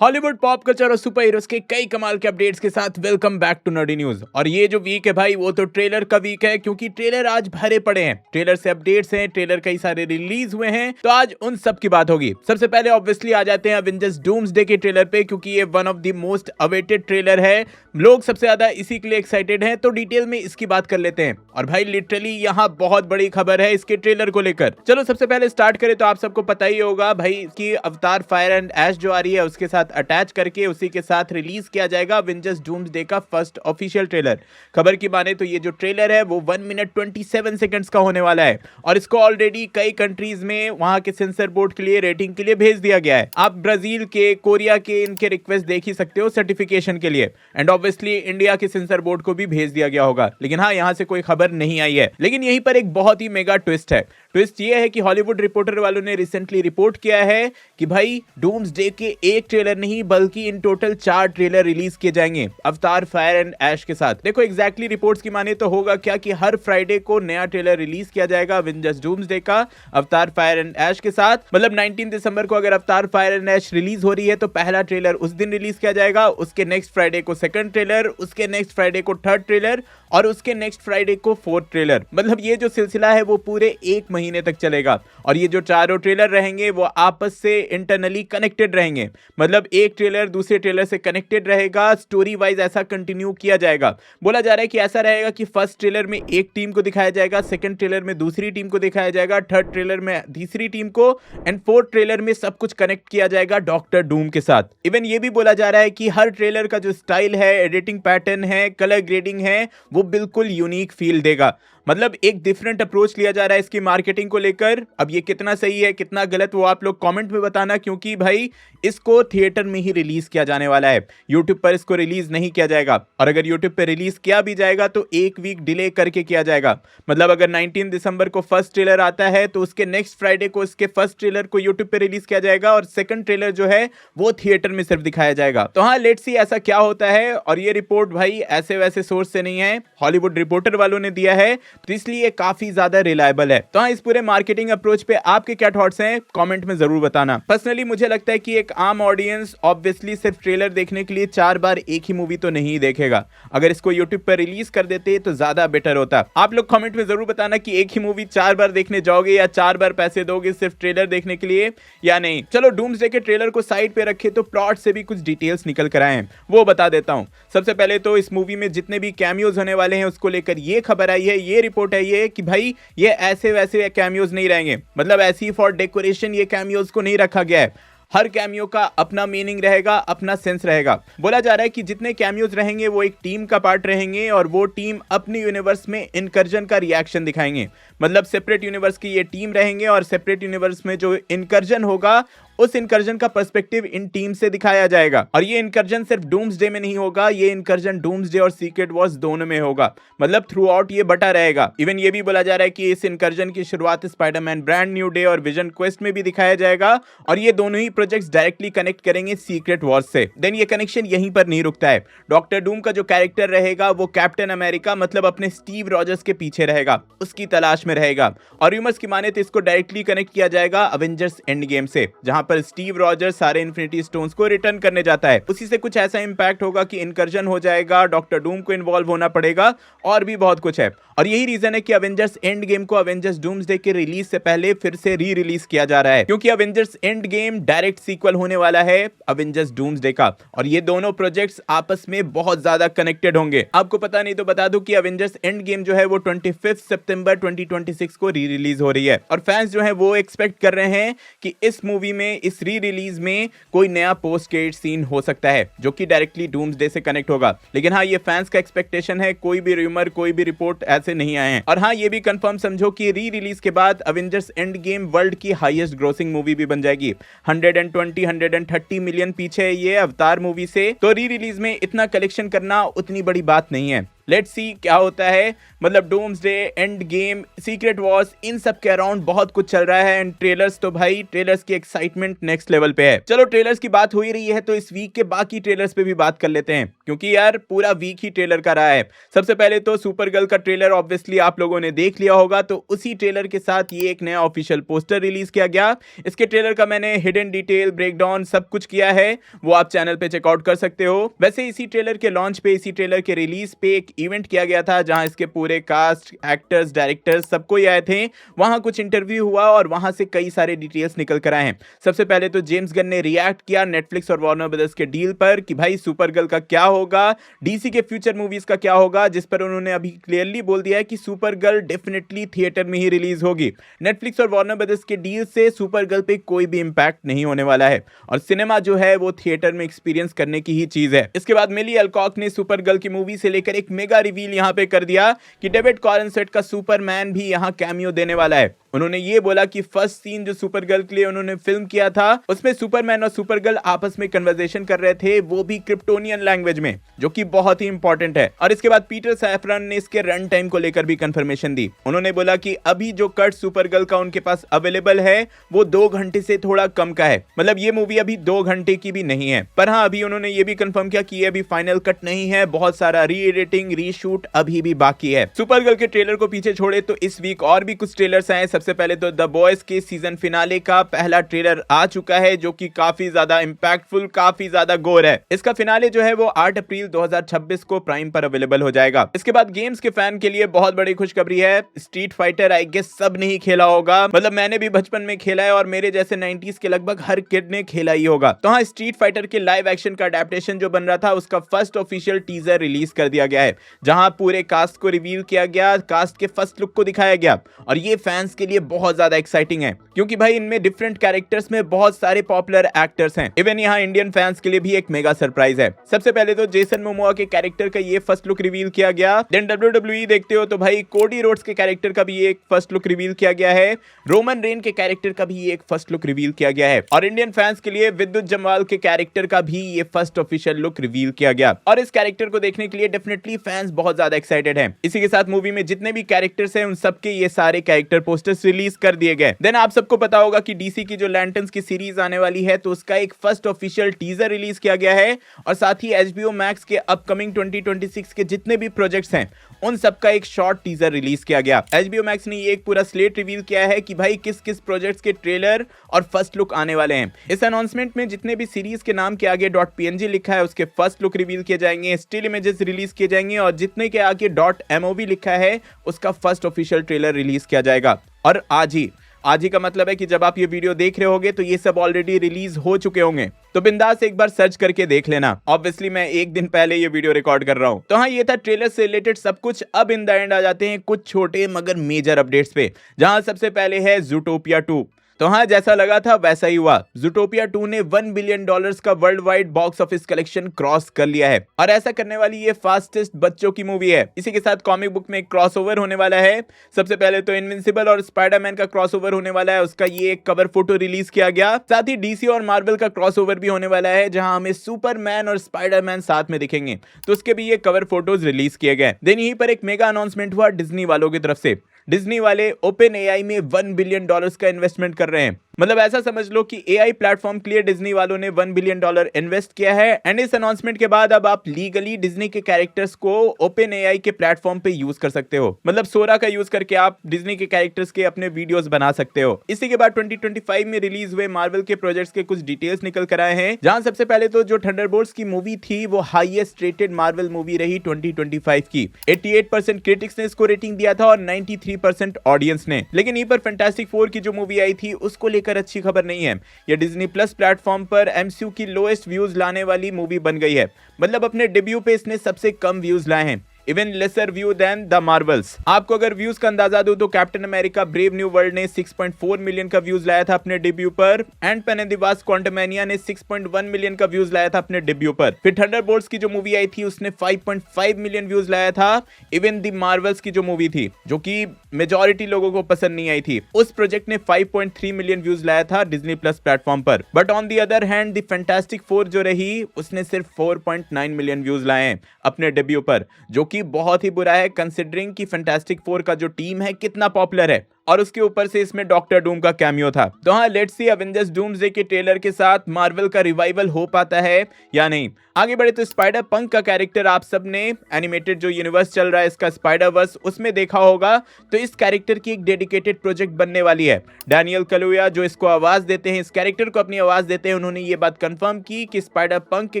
Hollywood pop culture और super heroes के कई कमाल के अपडेट्स के साथ welcome back to nerdy news. और ये जो वीक है भाई वो तो ट्रेलर का वीक है, क्योंकि ट्रेलर आज भरे पड़े हैं। ट्रेलर से अपडेट्स हैं, ट्रेलर कई सारे रिलीज हुए हैं, तो आज उन सब की बात होगी। सबसे पहले ऑब्वियसली आ जाते हैं अवेंजर्स डूम्सडे के ट्रेलर पे, क्योंकि ये one of the most awaited trailer है। लोग सबसे ज्यादा इसी के लिए एक्साइटेड हैं, तो डिटेल में इसकी बात कर लेते हैं। और भाई लिटरली यहाँ बहुत बड़ी खबर है इसके ट्रेलर को लेकर। चलो सबसे पहले स्टार्ट करें तो आप सबको पता ही होगा भाई कि अवतार फायर एंड ऐश जो आ रही है उसके साथ अटैच करके उसी के साथ रिलीज किया जाएगा अवेंजर्स डूम्सडे का फर्स्ट ऑफिशियल ट्रेलर। खबर की माने तो ये जो ट्रेलर है वो 1 मिनट 27 सेकंड्स का होने वाला है, और इसको ऑलरेडी कई कंट्रीज में वहां के सेंसर बोर्ड के लिए रेटिंग के लिए भेज दिया गया है। आप ब्राजील के, कोरिया के इनके रिक्वेस्ट देख ही सकते हो सर्टिफिकेशन के लिए, एंड ऑब्वियसली इंडिया के सेंसर बोर्ड को भी भेज दिया गया होगा। लेकिन हाँ, यहां से कोई खबर नहीं आई है। लेकिन यहीं पर एक बहुत ही मेगा ट्विस्ट है। ट्विस्ट ये है कि हॉलीवुड रिपोर्टर वालों ने रिसेंटली रिपोर्ट किया है कि भाई डूम्सडे के एक ट्रेलर नहीं बल्कि इन टोटल 4 ट्रेलर रिलीज किए जाएंगे अवतार फायर एंड ऐश के साथ। देखो एग्जैक्टली रिपोर्ट्स की माने तो होगा क्या कि हर फ्राइडे को नया ट्रेलर रिलीज किया जाएगा अवेंजर्स डूम्सडे का अवतार फायर एंड ऐश के साथ। मतलब 19 दिसंबर को अगर अवतार फायर एंड ऐश रिलीज हो रही है तो पहला ट्रेलर उस दिन रिलीज किया जाएगा, उसके नेक्स्ट फ्राइडे को सेकंड ट्रेलर, उसके नेक्स्ट फ्राइडे को थर्ड ट्रेलर और उसके नेक्स्ट फ्राइडे को फोर्थ ट्रेलर। मतलब ये जो सिलसिला है वो पूरे एक महीने तक चलेगा। और ये जो चारों ट्रेलर रहेंगे वो आपस से इंटरनली कनेक्टेड रहेंगे। मतलब एक ट्रेलर दूसरे ट्रेलर से कनेक्टेड रहेगा, स्टोरी वाइज ऐसा कंटिन्यू किया जाएगा। बोला जा रहा है कि ऐसा रहेगा कि फर्स्ट ट्रेलर में एक टीम को दिखाया जाएगा, सेकंड ट्रेलर में दूसरी टीम को दिखाया जाएगा, थर्ड ट्रेलर में तीसरी टीम को, एंड फोर्थ ट्रेलर में सब कुछ कनेक्ट किया जाएगा डॉक्टर डूम के साथ। इवन ये भी बोला जा रहा है कि हर ट्रेलर का जो स्टाइल है, एडिटिंग पैटर्न है, कलर ग्रेडिंग है, वो बिल्कुल यूनिक फील देगा। मतलब एक डिफरेंट अप्रोच लिया जा रहा है इसकी मार्केटिंग को लेकर। अब ये कितना सही है कितना गलत वो आप लोग कमेंट में बताना, क्योंकि भाई इसको थिएटर में ही रिलीज किया जाने वाला है, यूट्यूब पर इसको रिलीज नहीं किया जाएगा। और अगर यूट्यूब पर रिलीज किया भी जाएगा तो एक वीक डिले करके किया जाएगा। मतलब अगर 19 दिसंबर को फर्स्ट ट्रेलर आता है तो उसके नेक्स्ट फ्राइडे को इसके फर्स्ट ट्रेलर को यूट्यूब पर रिलीज किया जाएगा और सेकंड ट्रेलर जो है वो थिएटर में सिर्फ दिखाया जाएगा। तो हाँ, लेट्स सी ऐसा क्या होता है। और ये रिपोर्ट भाई ऐसे वैसे सोर्स से नहीं है, हॉलीवुड रिपोर्टर वालों ने दिया है, तो इसलिए काफी ज्यादा रिलायबल है। तो हाँ, इस पूरे मार्केटिंग अप्रोच पे आपके क्या थॉट्स हैं कमेंट में जरूर बताना। पर्सनली मुझे लगता है कि एक आम ऑडियंस ऑब्वियसली सिर्फ ट्रेलर देखने के लिए 4 बार एक ही मूवी तो नहीं देखेगा। अगर इसको यूट्यूब पर रिलीज कर देते तो ज्यादा बेटर होता। आप लोग कमेंट में जरूर बताना कि एक ही मूवी 4 बार देखने जाओगे या 4 बार पैसे दोगे सिर्फ ट्रेलर देखने के लिए या नहीं। चलो डूम्सडे के ट्रेलर को साइड पे रखे तो प्लॉट से भी कुछ डिटेल्स निकल कर आए हैं, वो बता देता हूं। सबसे पहले तो इस मूवी में जितने भी कैमियोज होने वाले हैं उसको लेकर ये खबर आई है, ये रिपोर्ट है ये कि भाई ये ऐसे वैसे कैमियोज नहीं रहेंगे। मतलब ऐसी फॉर डेकोरेशन ये कैमियोज को नहीं रखा गया है। हर कैमियो का अपना मीनिंग रहेगा, अपना सेंस रहेगा। बोला जा रहा है कि जितने कैमियोज रहेंगे वो एक टीम का पार्ट रहेंगे और वो टीम अपनी यूनिवर्स में इनकर्जन का रिएक्शन दिखाएंगे। मतलब सेपरेट यूनिवर्स की ये टीम रहेंगे और सेपरेट यूनिवर्स में जो इनकर्जन होगा उस इनकर्जन का पर्सपेक्टिव इन टीम से दिखाया जाएगा। और ये इनकर्जन सिर्फ डूम्सडे में नहीं होगा, ये इनकर्जन डूम्सडे और सीक्रेट वॉर्स दोनों में होगा। मतलब थ्रू आउट ये बटा रहेगा। इवन ये भी बोला जा रहा है कि इस इनकर्जन की शुरुआत स्पाइडरमैन ब्रांड न्यू डे और विजन क्वेस्ट में भी दिखाया जाएगा, और ये दोनों ही प्रोजेक्ट्स डायरेक्टली कनेक्ट करेंगे सीक्रेट वॉर्स से। देन ये कनेक्शन यहीं पर नहीं रुकता है। डॉक्टर डूम का जो कैरेक्टर रहेगा वो कैप्टन अमेरिका मतलब अपने स्टीव रॉजर्स के पीछे रहेगा, उसकी तलाश में रहेगा। और र्यूमर्स की माने तो इसको डायरेक्टली कनेक्ट किया जाएगा अवेंजर्स एंड गेम से, जहां पर स्टीव रॉजर्स सारे इन्फिनिटी स्टोन्स को रिटर्न करने जाता है। उसी से कुछ ऐसा इंपैक्ट होगा कि इनकर्जन हो जाएगा, डॉक्टर डूम को इन्वॉल्व होना पड़ेगा और भी बहुत कुछ है। और यही रीजन है कि अवेंजर्स एंड गेम को अवेंजर्स डूम्सडे के रिलीज से पहले फिर से री रिलीज किया जा रहा है, क्योंकि Avengers Endgame direct sequel होने वाला है अवेंजर्स डूम्सडे का। और ये दोनों प्रोजेक्ट्स आपस में बहुत ज्यादा कनेक्टेड होंगे। आपको पता नहीं तो बता दूं कि अवेंजर्स एंड गेम जो है वो 25 सितंबर 2026 को री रिलीज हो रही है। और फैंस जो है वो एक्सपेक्ट कर रहे हैं कि इस मूवी में, इस री रिलीज में कोई नया पोस्ट क्रेडिट सीन हो सकता है जो कि डायरेक्टली डूम्सडे से कनेक्ट होगा। लेकिन हाँ, ये फैंस का एक्सपेक्टेशन है, कोई भी रूमर कोई भी रिपोर्ट ऐसे नहीं आए हैं। और हाँ, ये भी कंफर्म समझो कि री रिलीज के बाद अवेंजर्स एंड गेम वर्ल्ड की हाईएस्ट ग्रोसिंग मूवी भी बन जाएगी। 120-130 मिलियन पीछे है ये अवतार मूवी से। तो री रिलीज में इतना कलेक्शन करना उतनी बड़ी बात नहीं है। लेट्स सी क्या होता है। मतलब Doomsday, Endgame, Secret Wars, इन सब के अराउंड बहुत कुछ चल रहा है। एंड ट्रेलर्स तो भाई, ट्रेलर्स की एक्साइटमेंट नेक्स्ट लेवल पे है। चलो ट्रेलर्स की बात हो ही रही है तो इस वीक के बाकी ट्रेलर्स पे भी बात कर लेते हैं, क्योंकि यार पूरा वीक ही ट्रेलर का रहा है। सबसे पहले तो सुपर गर्ल का ट्रेलर ऑब्वियसली आप लोगों ने देख लिया होगा, तो उसी ट्रेलर के साथ ये एक नया ऑफिशियल पोस्टर रिलीज किया गया। इसके ट्रेलर का मैंने हिडन डिटेल, ब्रेकडाउन सब कुछ किया है, वो आप चैनल पे चेकआउट कर सकते हो। वैसे इसी ट्रेलर के लॉन्च पे, इसी ट्रेलर के रिलीज पे एक इवेंट किया गया था, जहां इसके पूरे कास्ट, एक्टर्स, डायरेक्टर्स सबको आए थे। वहां कुछ इंटरव्यू हुआ और वहां से कई सारे डिटेल्स निकल कर आए हैं। सबसे पहले तो जेम्स गन ने रिएक्ट किया नेटफ्लिक्स और वार्नर ब्रदर्स के डील पर कि भाई सुपर गर्ल का क्या होगा, डीसी के फ्यूचर मूवीज का क्या होगा, जिस पर उन्होंने अभी क्लियरली बोल दिया है कि सुपर गर्ल डेफिनेटली थिएटर में ही रिलीज होगी। नेटफ्लिक्स और वार्नर ब्रदर्स के डील से सुपर गर्ल पे कोई भी इंपैक्ट नहीं होने वाला है, और सिनेमा जो है वो थिएटर में एक्सपीरियंस करने की ही चीज है। इसके बाद मिली अल्कॉक ने सुपर गर्ल की मूवी से लेकर एक मेगा रिवील यहां पे कर दिया कि डेविड कॉलिंसेट का सुपरमैन भी यहां कैमियो देने वाला है। उन्होंने ये बोला कि फर्स्ट सीन जो सुपर गर्ल के लिए उन्होंने फिल्म किया था, उसमें सुपरमैन और सुपर गर्ल आपस में कन्वर्सेशन कर रहे थे, वो भी क्रिप्टोनियन लैंग्वेज में, जो कि बहुत ही इंपॉर्टेंट है। और इसके बाद पीटर सैफरन ने इसके रन टाइम को लेकर भी कंफर्मेशन दी। उन्होंने बोला कि अभी जो कट सुपर गर्ल का उनके पास अवेलेबल है वो 2 घंटे से थोड़ा कम का है। मतलब ये मूवी अभी 2 घंटे की भी नहीं है। पर हाँ, अभी उन्होंने ये भी कंफर्म किया कि ये अभी फाइनल कट नहीं है, बहुत सारा री एडिटिंग, रीशूट अभी भी बाकी है। सुपर गर्ल के ट्रेलर को पीछे छोड़े तो इस वीक और भी कुछ ट्रेलर्स आए। सबसे पहले तो द बॉयज के सीजन फिनाले का पहला ट्रेलर आ चुका है, जो कि काफी ज्यादा इंपैक्टफुल, काफी ज्यादा गोर है। इसका फिनाले जो है वो 8 अप्रैल 2026 को प्राइम पर अवेलेबल हो जाएगा। इसके बाद गेम्स के फैन के लिए बहुत बड़ी खुशखबरी है। स्ट्रीट फाइटर आई गेस सब ने ही खेला होगा, मतलब मैंने भी बचपन में खेला है और मेरे जैसे 90s के लगभग हर किड ने खेला ही होगा। तो हाँ, स्ट्रीट फाइटर के लाइव एक्शन का अडेप्टेशन जो बन रहा था, उसका फर्स्ट ऑफिशियल टीजर रिलीज कर दिया गया है, जहां पूरे कास्ट को रिवील किया गया, कास्ट के फर्स्ट लुक को दिखाया गया। और ये फैंस के लिए बहुत ज्यादा एक्साइटिंग है, क्योंकि भाई इनमें डिफरेंट कैरेक्टर्स में बहुत सारे पॉपुलर एक्टर्स हैं। इवन यहाँ इंडियन फैंस के लिए भी एक मेगा सरप्राइज है। सबसे पहले तो जेसन मोमोआ के कैरेक्टर का ये फर्स्ट लुक रिवील किया गया। देन WWE देखते हो तो भाई कोडी रोड्स के कैरेक्टर का भी एक फर्स्ट लुक रिवील किया गया है। रोमन रेन के कैरेक्टर का भी एक फर्स्ट लुक रिवील किया गया है। और इंडियन फैंस के लिए विद्युत जम्वाल के कैरेक्टर का भी ये फर्स्ट ऑफिशियल लुक रिवील किया गया। और इस कैरेक्टर को देखने के लिए डेफिनेटली फैंस बहुत ज्यादा एक्साइटेड हैं। इसी के साथ मूवी में जितने भी कैरेक्टर्स हैं, उन सबके ये सारे कैरेक्टर पोस्टर्स रिलीज कर दिए गए। देन आप सबको पता होगा कि डीसी की जो लैंटर्न्स की सीरीज आने वाली है, तो उसका एक फर्स्ट ऑफिशियल टीजर रिलीज किया गया है। और साथ ही HBO मैक्स के अपकमिंग 2026 के जितने भी प्रोजेक्ट्स हैं, उन सबका एक शॉर्ट टीजर रिलीज किया गया। HBO मैक्स ने ये एक पूरा स्लेट रिवील किया है कि भाई किस किस प्रोजेक्ट्स के ट्रेलर और फर्स्ट लुक आने वाले हैं। इस अनाउंसमेंट में जितने भी सीरीज के नाम के आगे .png लिखा है, उसके फर्स्ट लुक रिवील किए जाएंगे, स्टिल इमेजेस रिलीज किए जाएंगे, और जितने के आगे .mov लिखा है, उसका फर्स्ट ऑफिशियल ट्रेलर रिलीज किया जाएगा। और आज ही का मतलब है कि जब आप ये वीडियो देख रहे होगे तो ये सब ऑलरेडी रिलीज हो चुके होंगे, तो बिंदास एक बार सर्च करके देख लेना। ऑब्वियसली मैं एक दिन पहले ये वीडियो रिकॉर्ड कर रहा हूं। तो हाँ, ये था ट्रेलर से रिलेटेड सब कुछ। अब इन द एंड आ जाते हैं कुछ छोटे मगर मेजर अपडेट्स पे, जहां सबसे पहले है ज़ूटोपिया 2। तो हाँ, जैसा लगा था वैसा ही हुआ। ज़ूटोपिया 2 ने $1 बिलियन का world wide box office collection cross कर लिया है, और ऐसा करने वाली ये फास्टेस्ट बच्चों की मूवी है। इसी के साथ कॉमिक बुक में एक क्रॉसओवर होने वाला है। सबसे पहले तो इनविंसिबल और स्पाइडरमैन का क्रॉसओवर होने वाला है, उसका ये एक कवर फोटो रिलीज किया गया। साथ ही डीसी और मार्वल का क्रॉसओवर भी होने वाला है, जहां हमें सुपरमैन और स्पाइडरमैन साथ में दिखेंगे, तो उसके भी ये कवर फोटोज रिलीज किए गए। देन यहीं पर एक मेगा अनाउंसमेंट हुआ डिज्नी वालों की तरफ से। डिज्नी वाले OpenAI में $1 बिलियन का इन्वेस्टमेंट कर रहे हैं। मतलब ऐसा समझ लो कि AI प्लेटफॉर्म के लिए डिज्नी वालों ने $1 बिलियन इन्वेस्ट किया है। एंड इस अनाउंसमेंट के बाद अब आप लीगली डिज्नी के कैरेक्टर्स को OpenAI के प्लेटफॉर्म पे यूज कर सकते हो। मतलब सोरा का यूज करके आप डिज्नी के कैरेक्टर्स के अपने वीडियोस बना सकते हो। इसी के बाद 2025 में रिलीज हुए मार्वल के प्रोजेक्ट्स के कुछ डिटेल्स निकल कर आए हैं, जहां सबसे पहले तो जो थंडरबोल्ट्स की मूवी थी, वो हाईएस्ट रेटेड मार्वल मूवी रही 2025 की। 88% क्रिटिक्स ने इसको रेटिंग दिया था और 93% ऑडियंस ने। लेकिन यहीं पर फैंटास्टिक 4 की जो मूवी आई थी, उसको लेकर अच्छी खबर नहीं है। ये डिज्नी प्लस प्लेटफॉर्म पर MCU की लोएस्ट व्यूज लाने वाली मूवी बन गई है। मतलब अपने डेब्यू पे इसने सबसे कम व्यूज लाए हैं, even lesser view than the Marvels. आपको अगर व्यूज का अंदाजा दूं तो Captain America Brave New World ने 6.4 मिलियन का व्यूज लाया था अपने डेब्यू पर। एंटमैन एंड द वास्प क्वांटमैनिया ने 6.1 मिलियन का व्यूज लाया था अपने डेब्यू पर। फिर थंडरबोल्ट्स की जो मूवी आई थी, उसने 5.5 मिलियन व्यूज लाया था। इवन द मार्वल्स की जो मूवी थी, जो कि मेजॉरिटी लोगों को पसंद नहीं आई थी, उस प्रोजेक्ट ने 5.3 मिलियन व्यूज लाया था डिज्नी प्लस प्लेटफॉर्म पर। But on the other hand the fantastic 4 जो रही, उसने सिर्फ 4.9 मिलियन व्यूज लाए हैं अपने डेब्यू पर, जो कि बहुत ही बुरा है कंसिडरिंग कि फैंटास्टिक फोर का जो टीम है कितना पॉपुलर है, और उसके ऊपर से इसमें डॉक्टर डूम का कैमियो था। तो हाँ, लेट्स सी एवेंजर्स डूम्सडे के ट्रेलर के साथ मार्वल का रिवाइवल हो पाता है या नहीं। आगे बढ़े तो स्पाइडर पंक का कैरेक्टर आप सबने एनिमेटेड जो यूनिवर्स चल रहा है इसका स्पाइडर वर्स, उसमें देखा होगा। तो इस कैरेक्टर की एक डेडिकेटेड प्रोजेक्ट बनने वाली है। डैनियल कलुया जो इसको आवाज देते हैं, इस कैरेक्टर को अपनी आवाज देते हैं, उन्होंने ये बात कंफर्म की कि स्पाइडर पंक के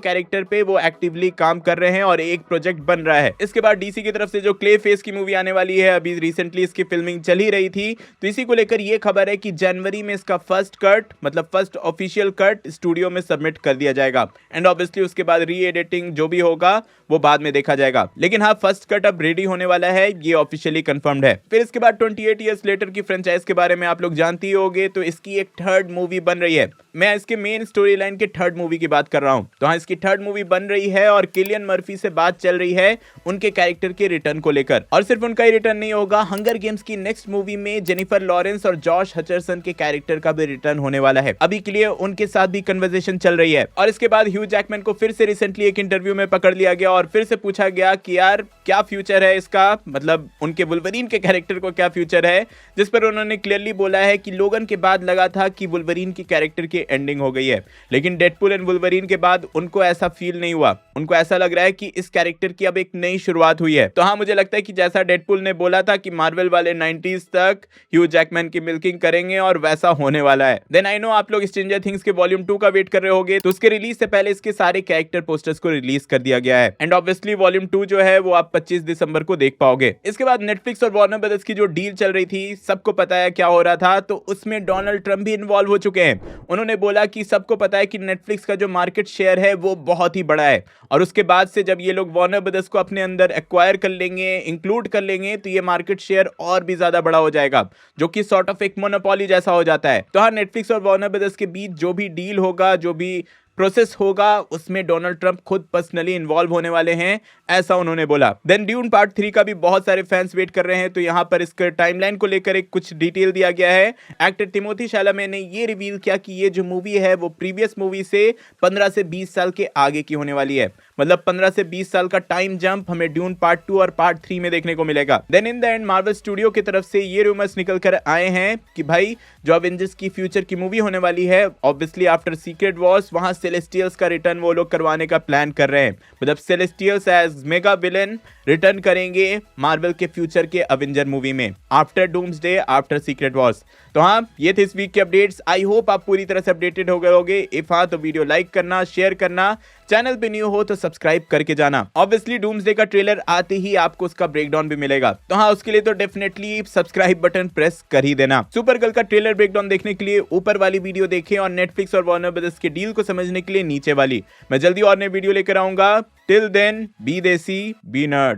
कैरेक्टर पे वो एक्टिवली काम कर रहे हैं और एक प्रोजेक्ट बन रहा है। इसके बाद डीसी की तरफ से जो क्ले फेस की मूवी आने वाली है, अभी रिसेंटली इसकी फिल्मिंग चल ही रही थी, तो इसी को लेकर ये खबर है कि जनवरी में इसका फर्स्ट कट मतलब फर्स्ट ऑफिशियल कट स्टूडियो में सबमिट कर दिया जाएगा। एंड ऑब्वियसली उसके बाद री एडिटिंग जो भी होगा वो बाद में देखा जाएगा। लेकिन हाँ, फर्स्ट कट अब रेडी होने वाला है, ये ऑफिशियली कंफर्म्ड है। फिर इसके बाद 28 इयर्स लेटर की फ्रेंचाइज के बारे में आप लोग जानते ही होंगे, तो इसकी एक थर्ड मूवी बन रही है। मैं इसके मेन स्टोरी लाइन के थर्ड मूवी की बात कर रहा हूं। तो हाँ, इसकी थर्ड मूवी बन रही है और किलियन मर्फी से बात चल रही है उनके कैरेक्टर के रिटर्न को लेकर। और सिर्फ उनका ही रिटर्न नहीं होगा, हंगर गेम्स की नेक्स्ट मूवी में जेनिफर लॉरेंस और जॉश हचरसन के कैरेक्टर का भी रिटर्न होने वाला है। अभी के लिए उनके साथ भी कन्वर्सेशन चल रही है। और इसके बाद ह्यू जैकमैन को फिर से रिसेंटली एक इंटरव्यू में पकड़ लिया गया और फिर से पूछा गया कि यार क्या फ्यूचर है इसका, मतलब उनके वुल्वरीन के कैरेक्टर को क्या फ्यूचर है, जिस पर उन्होंने क्लियरली बोला है कि लोगन के बाद लगा था कि वुल्वरीन की कैरेक्टर की एंडिंग हो गई है, लेकिन डेडपूल एंड वुल्वरीन के बाद उनको ऐसा फील नहीं हुआ। उनको ऐसा लग रहा है कि इस कैरेक्टर की अब एक नई शुरुआत हुई है। तो हाँ, मुझे लगता है कि जैसा डेडपूल ने बोला था कि मार्वल वाले 90s तक ह्यू जैकमैन की मिल्किंग करेंगे और वैसा होने वाला है। देन आई नो आप लोग स्ट्रेंजर थिंग्स के वॉल्यूम 2 का वेट कर रहे होंगे, तो उसके रिलीज से पहले इसके सारे कैरेक्टर पोस्टर्स को रिलीज कर दिया गया है। एंड ऑब्वियसली वॉल्यूम 2 जो है वो आप 25 दिसंबर को देख पाओगे। इसके बाद नेटफ्लिक्स और वार्नर ब्रदर्स की जो डील चल रही थी, सबको पता है क्या हो रहा था, तो उसमें डोनाल्ड ट्रंप भी इन्वॉल्व हो चुके हैं। उन्होंने बोला कि सबको पता है कि नेटफ्लिक्स का जो मार्केट शेयर है वो बहुत ही बड़ा है, और उसके बाद से जब ये लोग वार्नर ब्रदर्स को अपने अंदर एक्वायर कर लेंगे, इंक्लूड कर लेंगे, तो ये मार्केट शेयर और भी ज्यादा बड़ा हो जाएगा, जो कि सॉर्ट ऑफ एक मोनोपोली जैसा हो जाता है। तो हाँ, नेटफ्लिक्स और वार्नर ब्रदर्स के बीच जो भी डील होगा, जो भी प्रोसेस होगा, उसमें डोनाल्ड ट्रंप खुद पर्सनली इन्वॉल्व होने वाले हैं, ऐसा उन्होंने बोला। देन ड्यून पार्ट 3 का भी बहुत सारे फैंस वेट कर रहे हैं, तो यहाँ पर इसके टाइमलाइन को लेकर एक कुछ डिटेल दिया गया है। एक्टर टिमोथी शैलामे ने ये रिवील किया कि ये जो मूवी है वो प्रीवियस मूवी से 15 से 20 साल के आगे की होने वाली है, मतलब 15 से 20 साल का टाइम जंप हमें ड्यून पार्ट 2 और पार्ट 3 में देखने को मिलेगा। Then in the end Marvel studio की तरफ से ये रूमर्स निकल कर आए हैं कि भाई जो एवेंजर्स की फ्यूचर की मूवी होने वाली है, ऑब्वियसली आफ्टर सीक्रेट वॉर्स, वहां सेलेस्टियल्स का रिटर्न वो लोग करवाने का प्लान कर रहे हैं। मतलब Celestials as mega villain return करेंगे मार्वल के फ्यूचर के एवेंजर मूवी में after Doomsday, after Secret Wars. तो हाँ, ये थे इस वीक के अपडेट्स। आई होप आप पूरी तरह से अपडेटेड हो गए होंगे। इफ हाँ, तो वीडियो लाइक करना, शेयर करना, चैनल पे न्यू हो तो सब्सक्राइब करके जाना। ऑब्वियसली डूम्सडे का ट्रेलर आते ही आपको उसका ब्रेकडाउन भी मिलेगा, तो हाँ, उसके लिए तो डेफिनेटली सब्सक्राइब बटन प्रेस कर ही देना। सुपर गर्ल का ट्रेलर ब्रेकडाउन देखने के लिए ऊपर वाली वीडियो देखें और नेटफ्लिक्स और वार्नर ब्रदर्स के डील को समझने के लिए नीचे वाली। मैं जल्दी और नई वीडियो लेकर आऊंगा। टिल देन, बी देसी, बी नर्ड।